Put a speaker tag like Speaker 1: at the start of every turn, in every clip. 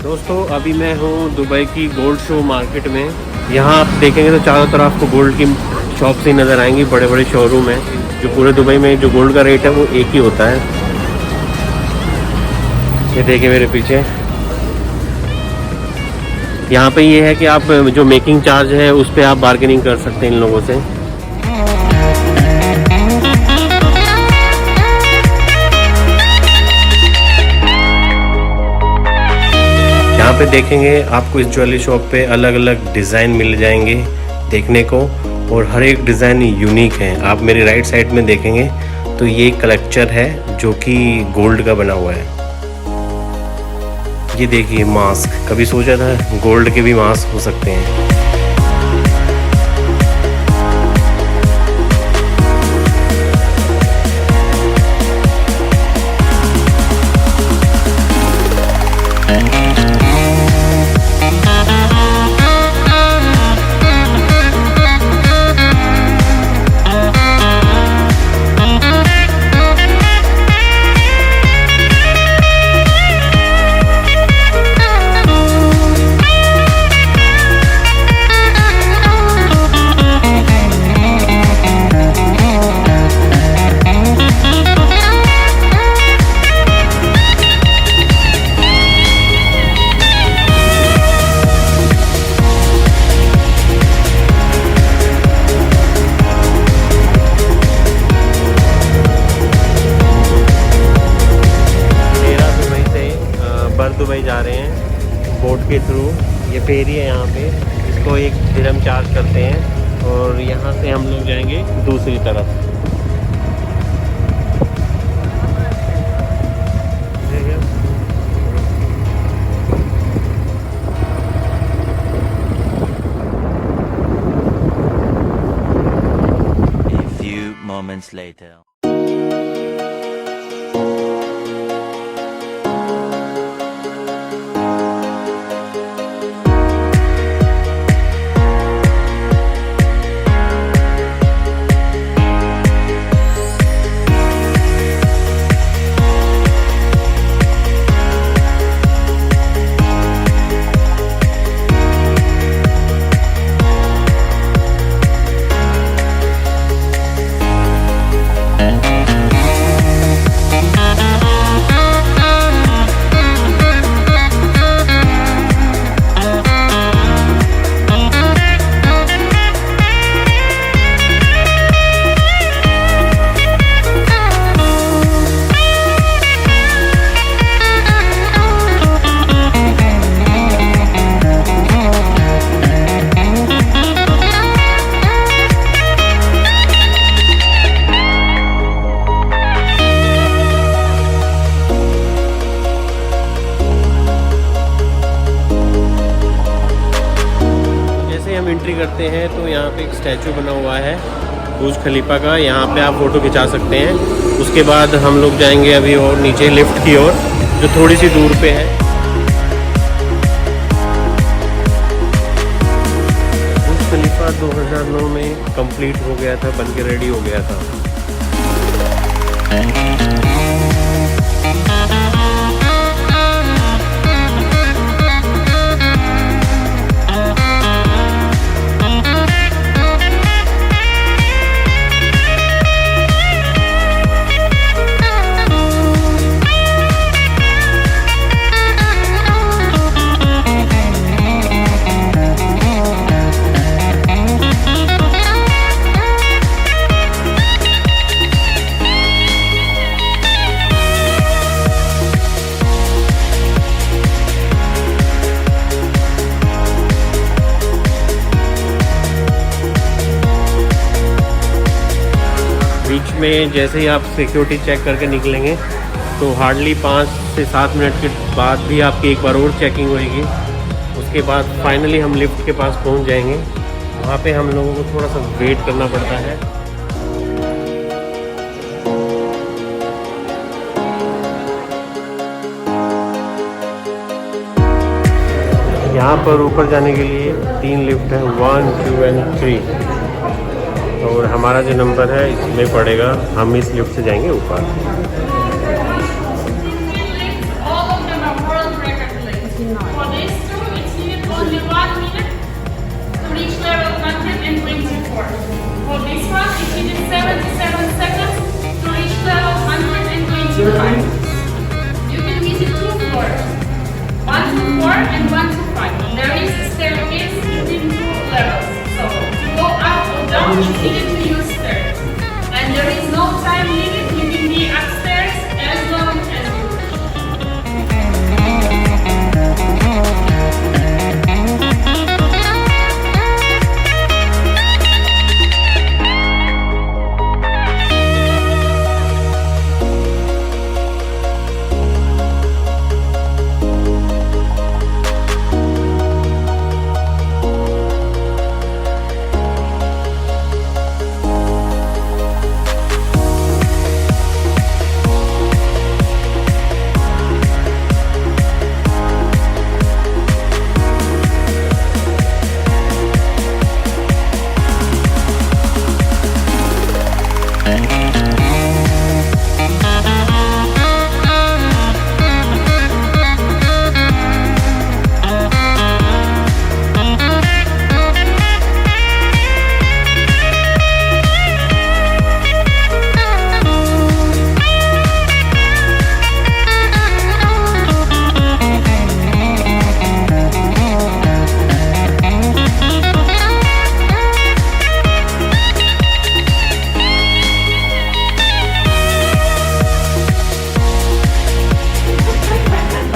Speaker 1: दोस्तों अभी मैं हूँ दुबई की गोल्ड शो मार्केट में। यहाँ आप देखेंगे तो चारों तरफ आपको गोल्ड की शॉप से नज़र आएंगी, बड़े बड़े शोरूम हैं। जो पूरे दुबई में जो गोल्ड का रेट है वो एक ही होता है। ये देखिए मेरे पीछे, यहाँ पे ये है कि आप जो मेकिंग चार्ज है उस पर आप बार्गेनिंग कर सकते हैं इन लोगों से। यहाँ पे देखेंगे आपको इस ज्वेलरी शॉप पे अलग अलग डिज़ाइन मिल जाएंगे देखने को, और हर एक डिज़ाइन यूनिक है। आप मेरी राइट साइड में देखेंगे तो ये कलेक्चर है जो कि गोल्ड का बना हुआ है। ये देखिए मास्क, कभी सोचा था गोल्ड के भी मास्क हो सकते हैं। दुबई जा रहे हैं बोट के थ्रू। ये फेरी है यहाँ पे, इसको 1 दिरहम चार्ज करते हैं और यहाँ से हम लोग जाएंगे दूसरी तरफ।
Speaker 2: A few moments later.
Speaker 1: हम एंट्री करते हैं तो यहाँ पे एक स्टैचू बना हुआ है बुर्ज खलीफा का, यहाँ पे आप फ़ोटो खिंचा सकते हैं। उसके बाद हम लोग जाएंगे अभी और नीचे लिफ्ट की ओर, जो थोड़ी सी दूर पे है। बुर्ज खलीफा 2009 में कंप्लीट हो गया था, बन के रेडी हो गया था। बीच में जैसे ही आप सिक्योरिटी चेक करके निकलेंगे तो हार्डली 5 से 7 मिनट के बाद भी आपकी एक बार और चेकिंग होएगी। उसके बाद फाइनली हम लिफ्ट के पास पहुंच जाएंगे। वहाँ पे हम लोगों को थोड़ा सा वेट करना पड़ता है। यहाँ पर ऊपर जाने के लिए 3 लिफ्ट है, 1, 2 एंड 3, और हमारा जो नंबर है इसमें पड़ेगा। हम इस लिफ्ट से जाएंगे ऊपर।
Speaker 3: and 1 to 5. There is a staircase between 2 levels. So to go up or down, you need to use stairs. And there is no time limit. You can be upstairs as long as you wish.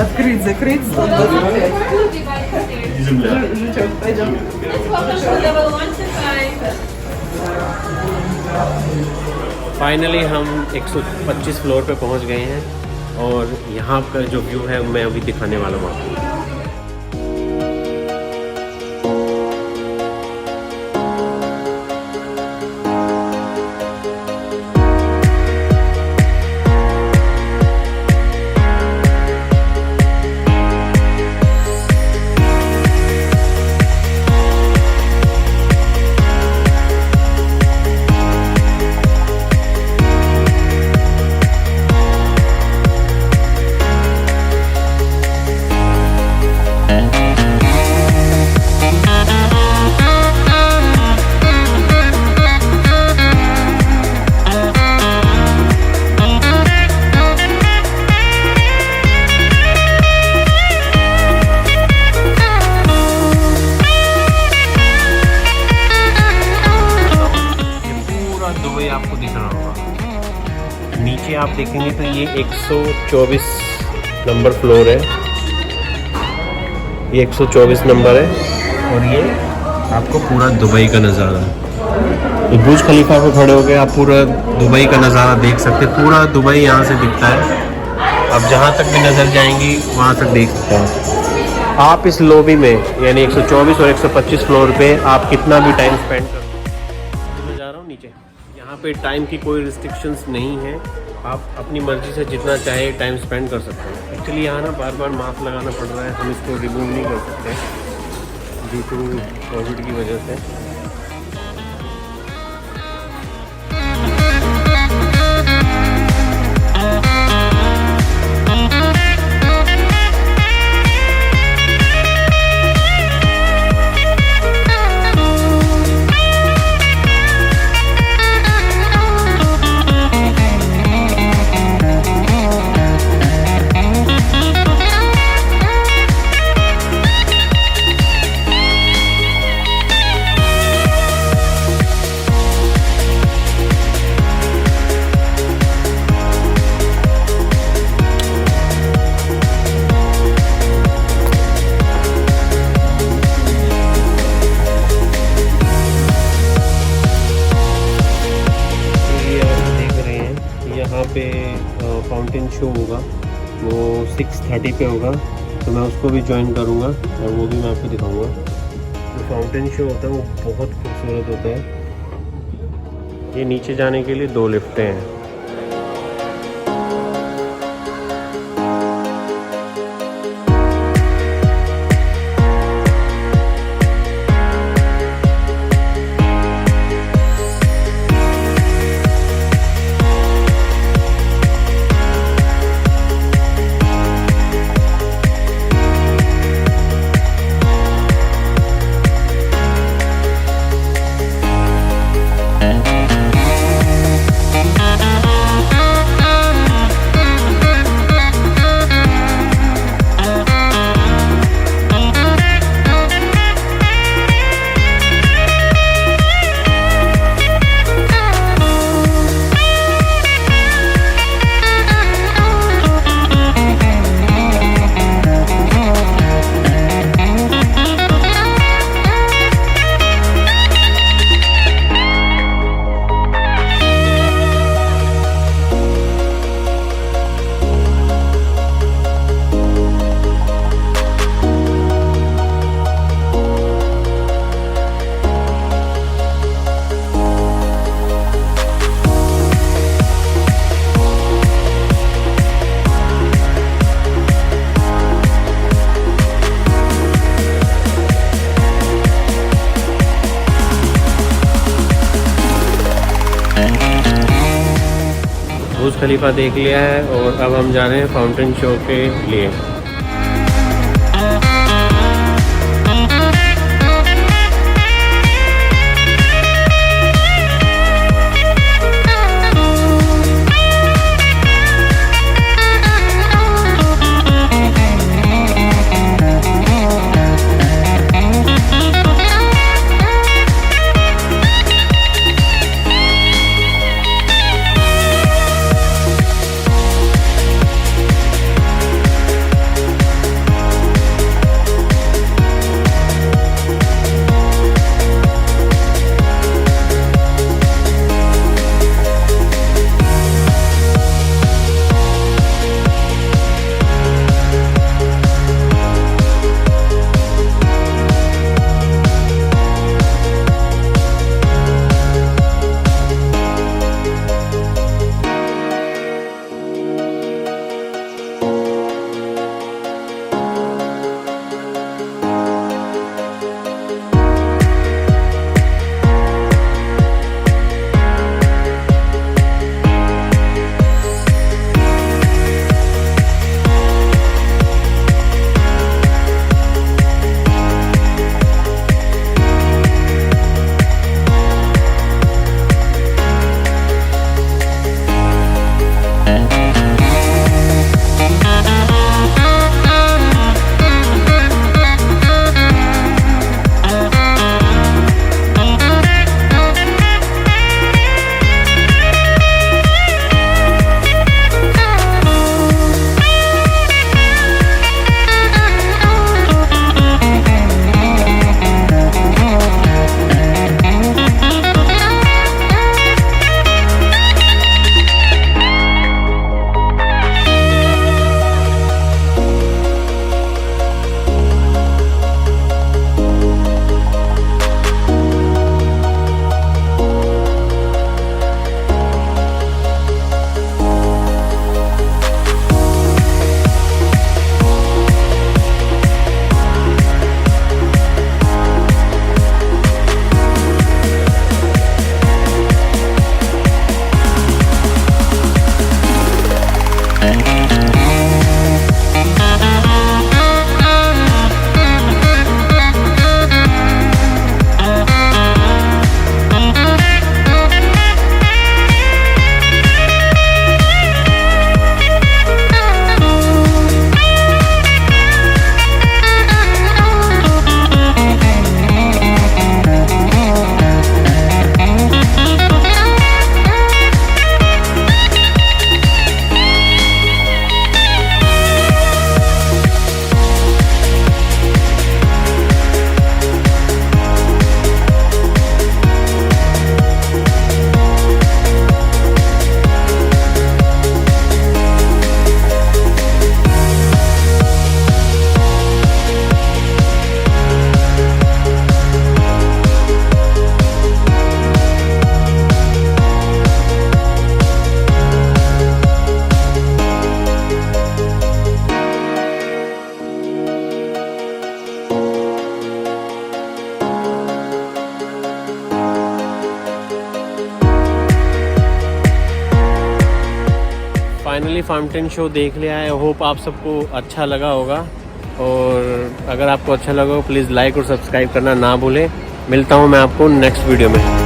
Speaker 4: Открыть, закрыть, 125. Жучок, пойдем.
Speaker 1: Finally हम 125 floor पे पहुंच गए हैं और यहाँ का जो view है मैं अभी दिखाने वाला हूँ आपको। आपको दिख रहा होगा नीचे आप देखेंगे तो ये 124 नंबर फ्लोर है, ये 124 नंबर है और ये आपको पूरा दुबई का नज़ारा है। ये बुर्ज खलीफा पे खड़े हो गए आप पूरा दुबई का नज़ारा देख सकते हैं, पूरा दुबई यहाँ से दिखता है। अब जहाँ तक भी नज़र जाएंगी वहाँ तक देख सकते हैं आप। इस लॉबी में यानी 124 और 125 फ्लोर पे आप कितना भी टाइम स्पेंड कर, मैं जा रहा हूँ नीचे। यहाँ पे टाइम की कोई रिस्ट्रिक्शंस नहीं है, आप अपनी मर्ज़ी से जितना चाहे टाइम स्पेंड कर सकते हैं। एक्चुअली यहाँ ना बार बार मास्क लगाना पड़ रहा है, हम इसको रिमूव नहीं कर सकते ड्यू टू कोविड की वजह से। यहाँ पे फाउंटेन शो होगा, वो 6:30 पे होगा, तो मैं उसको भी ज्वाइन करूँगा और वो भी मैं आपको दिखाऊँगा। जो फाउंटेन शो होता है वो बहुत खूबसूरत होता है। ये नीचे जाने के लिए 2 लिफ्टें हैं। बुर्ज खलीफा देख लिया है और अब हम जा रहे हैं फाउंटेन शो के लिए। फाइनली फाउंटेन शो देख लिया है। होप आप सबको अच्छा लगा होगा, और अगर आपको अच्छा लगा हो प्लीज़ लाइक और सब्सक्राइब करना ना भूलें। मिलता हूँ मैं आपको नेक्स्ट वीडियो में।